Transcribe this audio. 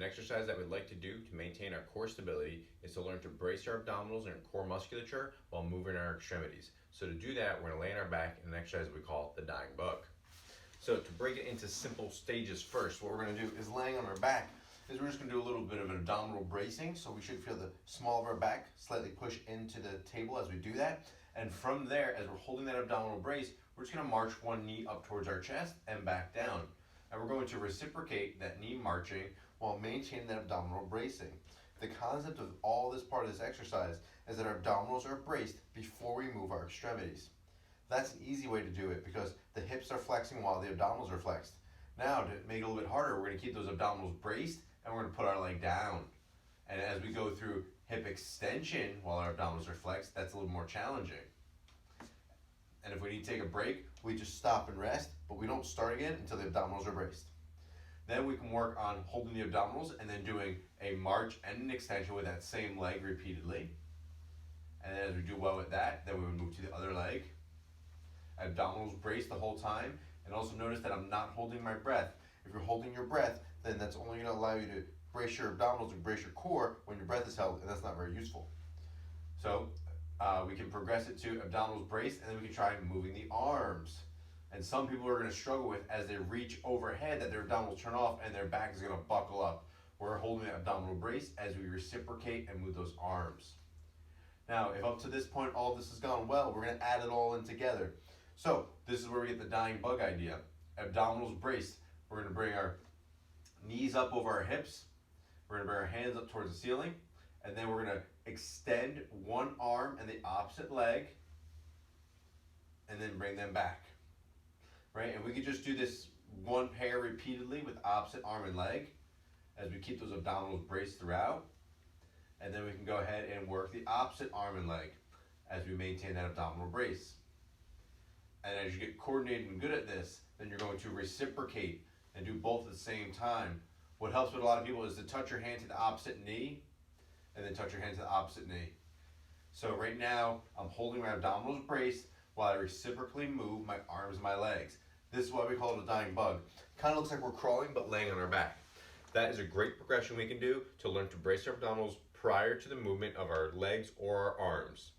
An exercise that we'd like to do to maintain our core stability is to learn to brace our abdominals and core musculature while moving our extremities. So to do that, we're going to lay on our back in an exercise we call the dying bug. So to break it into simple stages first, what we're going to do is laying on our back is we're just going to do a little bit of an abdominal bracing. So we should feel the small of our back slightly push into the table as we do that. And from there, as we're holding that abdominal brace, we're just going to march one knee up towards our chest and back down. And we're going to reciprocate that knee marching while maintaining that abdominal bracing. The concept of all this part of this exercise is that our abdominals are braced before we move our extremities. That's an easy way to do it because the hips are flexing while the abdominals are flexed. Now, to make it a little bit harder, we're going to keep those abdominals braced and we're going to put our leg down. And as we go through hip extension while our abdominals are flexed, that's a little more challenging. And if we need to take a break, we just stop and rest, but we don't start again until the abdominals are braced. Then we can work on holding the abdominals and then doing a march and an extension with that same leg repeatedly. And then as we do well with that, then we would move to the other leg. Abdominals braced the whole time. And also notice that I'm not holding my breath. If you're holding your breath, then that's only going to allow you to brace your abdominals and brace your core when your breath is held, and that's not very useful. So we can progress it to abdominals braced, and then we can try moving the arms. And some people are going to struggle with, as they reach overhead, that their abdominals turn off and their back is going to buckle up. We're holding the abdominal brace as we reciprocate and move those arms. Now, if up to this point all of this has gone well, we're going to add it all in together. So this is where we get the dying bug idea. Abdominals braced. We're going to bring our knees up over our hips. We're going to bring our hands up towards the ceiling. And then we're going to extend one arm and the opposite leg. And then bring them back. Right? And we could just do this one pair repeatedly with opposite arm and leg as we keep those abdominals braced throughout. And then we can go ahead and work the opposite arm and leg as we maintain that abdominal brace. And as you get coordinated and good at this, then you're going to reciprocate and do both at the same time. What helps with a lot of people is to touch your hand to the opposite knee and then touch your hand to the opposite knee. So right now, I'm holding my abdominals braced while I reciprocally move my arms and my legs. This is why we call it a dying bug. Kind of looks like we're crawling but laying on our back. That is a great progression we can do to learn to brace our abdominals prior to the movement of our legs or our arms.